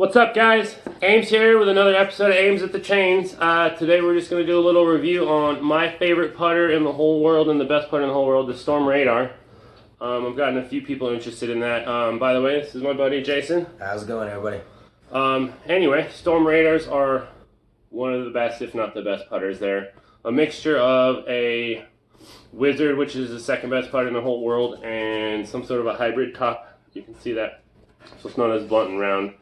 What's up, guys? Ames here with another episode of Ames at the Chains. Today we're just going to do a little review on my favorite putter in the whole world and the best putter in the whole world, the Storm Radar. I've gotten a few people interested in that. By the way, this is my buddy Jason. How's it going, everybody? Anyway, Storm Radars are one of the best, if not the best putters there. A mixture of a Wizard, which is the second best putter in the whole world, and some sort of a hybrid top. You can see that. So it's not as blunt and round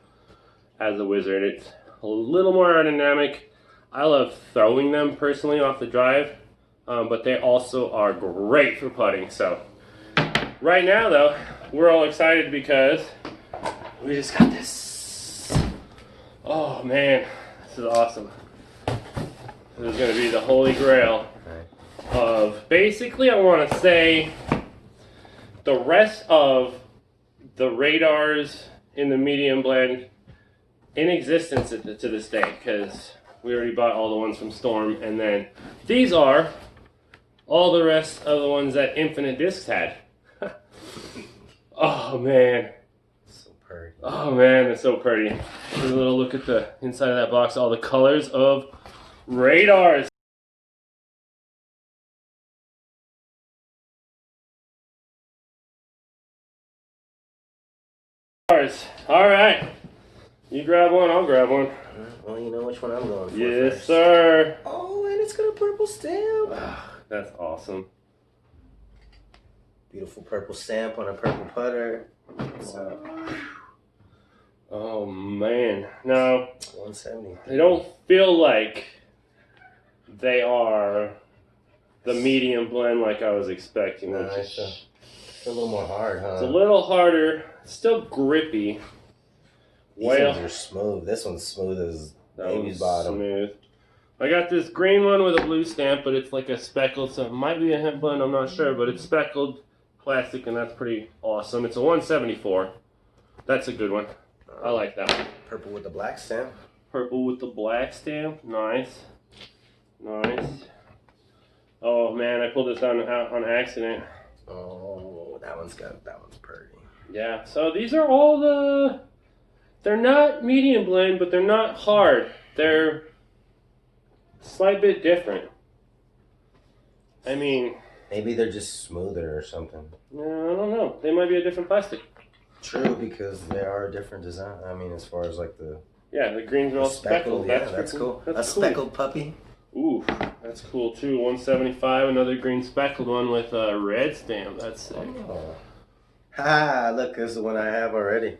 as a Wizard. It's a little more aerodynamic. I love throwing them personally off the drive, but they also are great for putting. So right now, though, we're all excited because we just got this. Oh man, this is awesome. This is going to be the holy grail of basically, I want to say, the rest of the radars in the medium blend in existence to this day, because we already bought all the ones from Storm, and then these are all the rest of the ones that Infinite Discs had. Oh man, so pretty. Oh man, it's so pretty. Here's a little look at the inside of that box, all the colors of radars. All right, you grab one, I'll grab one. Well, you know which one I'm going for. Yes, first. sir. Oh, and it's got a purple stamp. That's awesome. Beautiful purple stamp on a purple putter. So, Oh man, now 170. I don't feel like they are the medium blend like I was expecting. No, Which it's a little more hard, huh? It's a little harder. Still grippy. These ones are smooth. This one's smooth as baby's bottom. Smooth. I got this green one with a blue stamp, but it's like a speckled, so it might be a hemp blend, I'm not sure, but it's speckled plastic, and that's pretty awesome. It's a 174. That's a good one. I like that one. Purple with the black stamp. Purple with the black stamp. Nice. Nice. Oh man, I pulled this out on accident. Oh, that one's pretty. Yeah, so these are all they're not medium blend, but they're not hard. They're a slight bit different. I mean, maybe they're just smoother or something. I don't know. They might be a different plastic. True, because they are a different design. I mean, as far as like the greens are all speckled. Yeah, that's cool. That's cool. Speckled puppy. Ooh, that's cool too. 175, another green speckled one with a red stamp. That's sick. Oh. Ha! Look, this is the one I have already.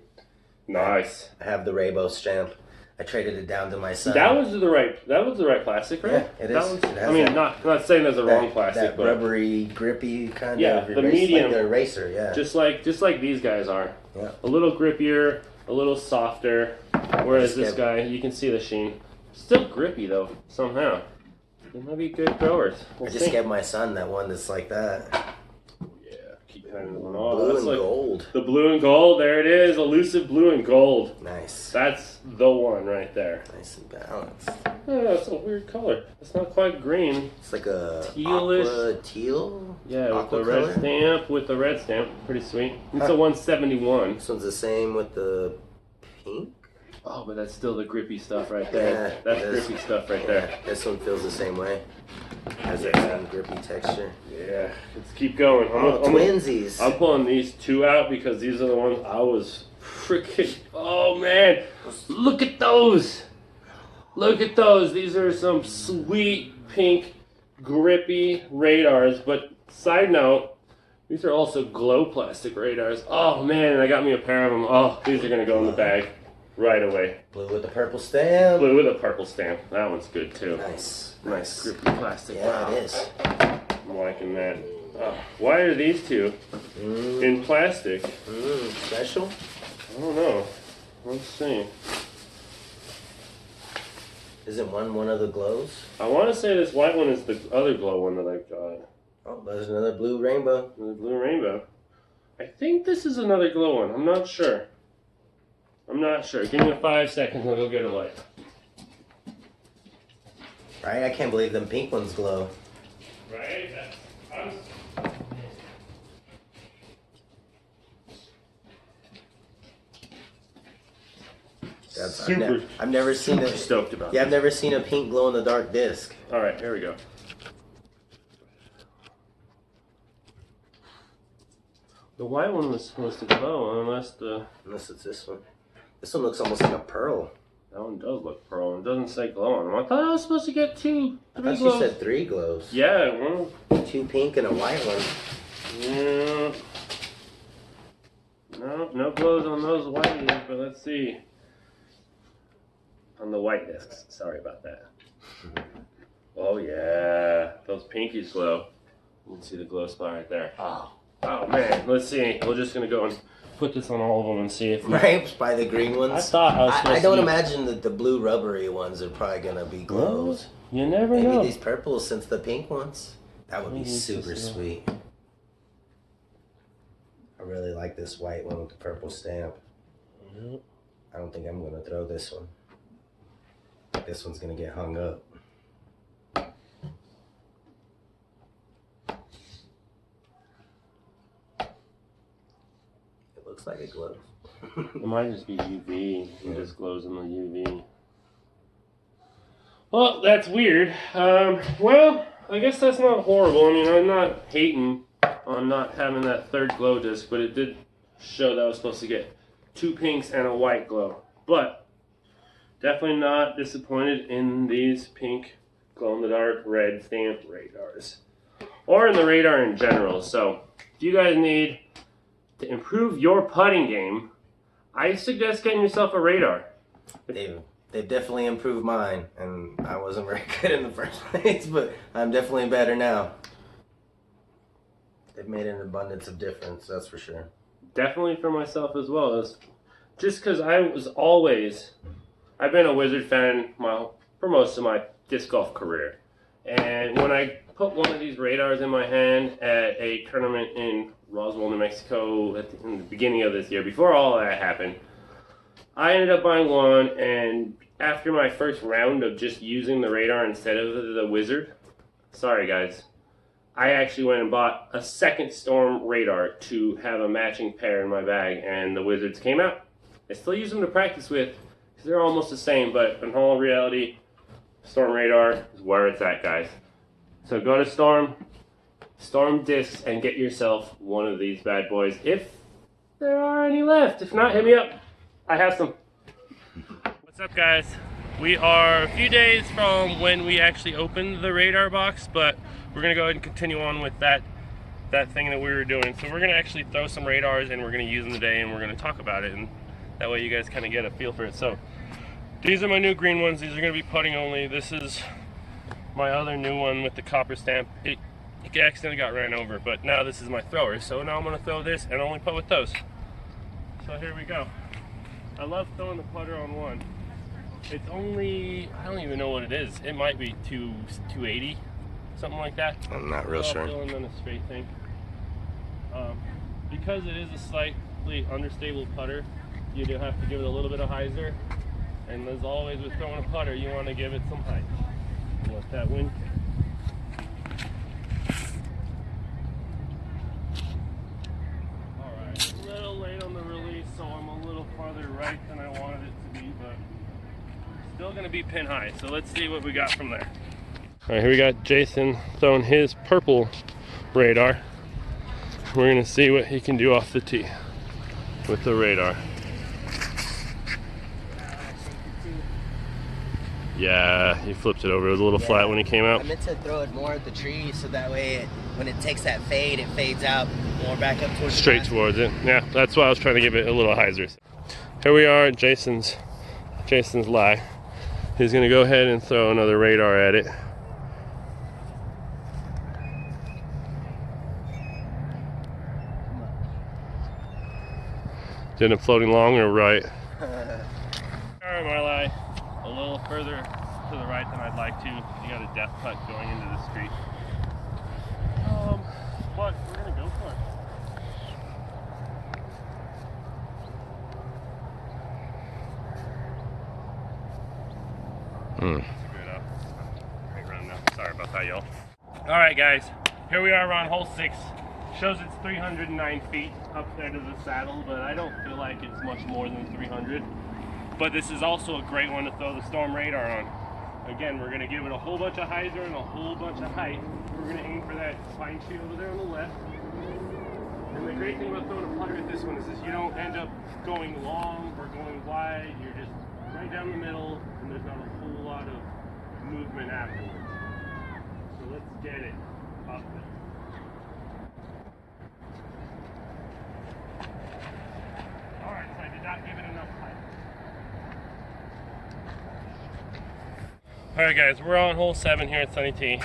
Nice. I have the rainbow stamp. I traded it down to my son. That was the right plastic, right? Yeah, it is. I mean, not saying there's the wrong plastic, that but rubbery, grippy kind of. Yeah, the medium, like the eraser. Yeah. Just like these guys are. Yeah. A little grippier, a little softer. Whereas this guy, you can see the sheen. Still grippy though, somehow. They might be good throwers. I just gave my son that one that's like that. Yeah, keep kind of blue and gold. The blue and gold, there it is. Elusive blue and gold. Nice. That's the one right there. Nice and balanced. Oh, it's a weird color. It's not quite green. It's like a tealish aqua teal. Yeah, with the red stamp. With the red stamp, pretty sweet. It's a 171. This one's the same with the pink. Oh, but that's still the grippy stuff right there. Yeah, that's grippy stuff right there. This one feels the same way. Has that same grippy texture. Yeah, let's keep going. Twinsies. I'm pulling these two out because these are the ones I was freaking. Oh man, look at those! Look at those. These are some sweet pink grippy radars. But side note, these are also glow plastic radars. Oh man, I got me a pair of them. Oh, these are gonna go in the bag right away. Blue with the purple stamp. Blue with a purple stamp. That one's good too. Nice. Nice grippy plastic. Yeah, wow. It is. I'm liking that. Why are these two in plastic? Special? I don't know. Let's see. Isn't one of the glows? I want to say this white one is the other glow one that I've got. Oh, there's another blue rainbow. Another blue rainbow. I think this is another glow one. I'm not sure. Give me 5 seconds and I'll go get a light. Right? I can't believe them pink ones glow. Right? I've never seen super stoked about. Yeah, I've never seen a pink glow in the dark disc. All right, here we go. The white one was supposed to glow, unless it's this one. This one looks almost like a pearl. That one does look pearl. It doesn't say glow on them. I thought I was supposed to get three glows. You said 3 glows. Yeah, one. 2 pink and a white one. Yeah. No glows on those whiteys, but let's see. On the white discs. Sorry about that. Oh yeah, those pinkies glow. You can see the glow spot right there. Oh man, let's see. We're just gonna go and put this on all of them and see if right by the green ones. I thought I was supposed I don't imagine that the blue rubbery ones are probably gonna be glows. You never know. Maybe these purples since the pink ones. That would be super sweet. I really like this white one with the purple stamp. I don't think I'm gonna throw this one. This one's gonna get hung up. It looks like it glows. It might just be UV. It just glows in the UV. Well, that's weird. Well, I guess that's not horrible. I mean, I'm not hating on not having that third glow disc, but it did show that I was supposed to get 2 pinks and a white glow. But definitely not disappointed in these pink glow-in-the-dark red stamp radars. Or in the radar in general. So, if you guys need to improve your putting game, I suggest getting yourself a radar. They've definitely improved mine, and I wasn't very good in the first place, but I'm definitely better now. They've made an abundance of difference, that's for sure. Definitely for myself as well. Just because I've been a Wizard fan for most of my disc golf career. And when I put one of these radars in my hand at a tournament in Roswell, New Mexico in the beginning of this year, before all that happened, I ended up buying one, and after my first round of just using the radar instead of the Wizard, sorry guys, I actually went and bought a second Storm radar to have a matching pair in my bag, and the Wizards came out. I still use them to practice with, because they're almost the same, but in all reality, Storm radar is where it's at, guys. So go to Storm Discs, and get yourself one of these bad boys, if there are any left. If not, hit me up. I have some. What's up, guys? We are a few days from when we actually opened the radar box, but we're gonna go ahead and continue on with that thing that we were doing. So we're gonna actually throw some radars and we're gonna use them today, and we're gonna talk about it, and that way you guys kind of get a feel for it. So these are my new green ones. These are gonna be putting only. This is my other new one with the copper stamp. It accidentally got ran over, but now this is my thrower. So now I'm gonna throw this and only putt with those. So here we go. I love throwing the putter on one. It's only, I don't even know what it is. It might be 280, something like that. I'm not real sure. Feeling on a straight thing. Because it is a slightly understable putter, you do have to give it a little bit of hyzer. And as always with throwing a putter, you want to give it some height. Let that wind kick. So I'm a little farther right than I wanted it to be, but still gonna be pin high. So let's see what we got from there. All right, here we got Jason throwing his purple radar. We're gonna see what he can do off the tee with the radar. Yeah, he flipped it over. It was a little flat when he came out. I meant to throw it more at the tree so that way when it takes that fade, it fades out more back up towards straight towards it. Yeah, that's why I was trying to give it a little hyzer. Here we are at Jason's lie. He's gonna go ahead and throw another radar at it. Did it floating long or right? Alright, my lie. A little further to the right than I'd like to. You got a depth putt going into the street. But we're gonna go for it. Great run now. Sorry about that, y'all. Alright guys, here we are on hole 6. Shows it's 309 feet up there to the saddle, but I don't feel like it's much more than 300. but this is also a great one to throw the Storm radar on. Again, we're going to give it a whole bunch of hyzer and a whole bunch of height. We're going to aim for that pine tree over there on the left. And the great thing about throwing a putter at this one is you don't end up going long or going wide. You're just right down the middle, and there's not a whole lot of movement afterwards. So let's get it up there. Alright, so I did not give it enough height. Alright guys, we're on hole 7 here at Sunny T.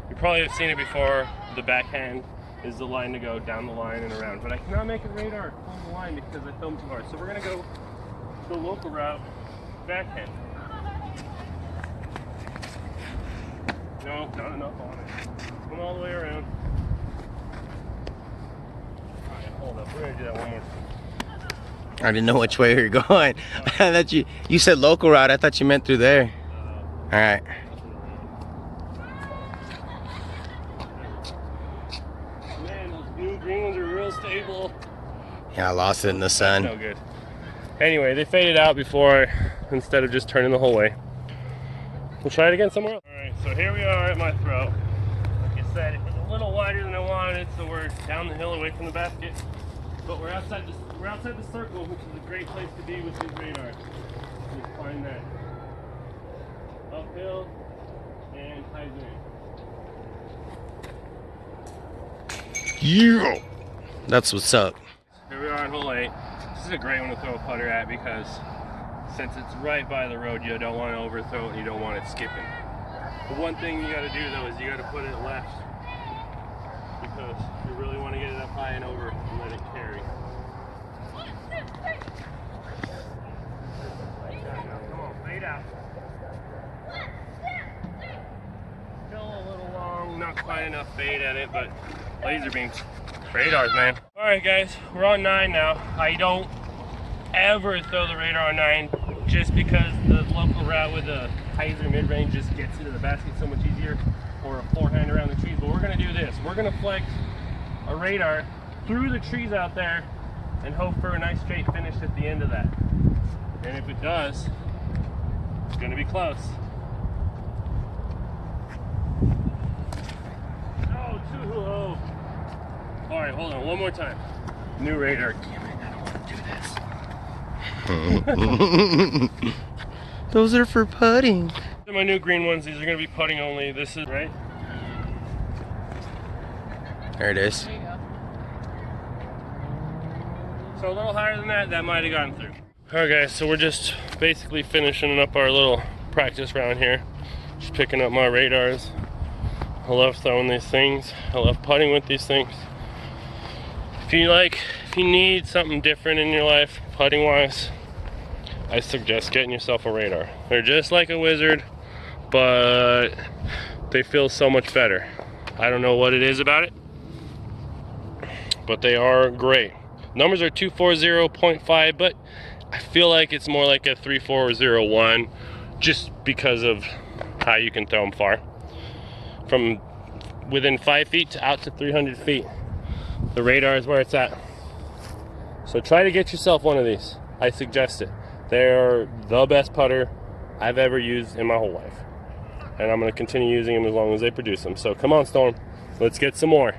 You probably have seen it before. The backhand is the line to go down the line and around. But I cannot make a radar on the line because I filmed too hard. So we're going to go the local route, backhand. No, not enough on it. Come all the way around. Alright, hold up. We're going to do that one more time. I didn't know which way we were going. I thought you said local route. I thought you meant through there. All right. Man, those new green ones are real stable. Yeah, I lost it in the sun. No good. Anyway, they faded out before, instead of just turning the whole way. We'll try it again somewhere else. All right, so here we are at my throw. Like I said, it was a little wider than I wanted, so we're down the hill away from the basket. But we're outside the circle, which is a great place to be with these radars. Just find that uphill and ties in. Yeah. That's what's up. Here we are on hole 8. This is a great one to throw a putter at because since it's right by the road, you don't want to overthrow it and you don't want it skipping. The one thing you got to do though is you got to put it left because you really want to get it up high and over and let it carry. Come on, fade out. Still a little long, not quite enough fade at it, but laser beams, radars, man. All right, guys, we're on 9 now. I don't ever throw the radar on 9 just because the local route with the hyzer mid-range just gets into the basket so much easier, or a forehand around the trees. But we're gonna do this. We're gonna flex a radar through the trees out there and hope for a nice straight finish at the end of that. And if it does, it's gonna be close. Oh, too low. All right, hold on, one more time. New radar. Damn it, I don't want to do this. Those are for putting. These are my new green ones. These are going to be putting only. This is right. There it is. There you go. So a little higher than that, that might have gone through. Alright guys, so we're just basically finishing up our little practice round here. Just picking up my radars. I love throwing these things. I love putting with these things. If you need something different in your life, putting wise, I suggest getting yourself a radar. They're just like a wizard, but they feel so much better. I don't know what it is about it, but they are great. Numbers are 240.5, but I feel like it's more like a 3401 just because of how you can throw them far. From within 5 feet to out to 300 feet. The radar is where it's at. So try to get yourself one of these. I suggest it. They're the best putter I've ever used in my whole life. And I'm going to continue using them as long as they produce them. So come on, Storm. Let's get some more.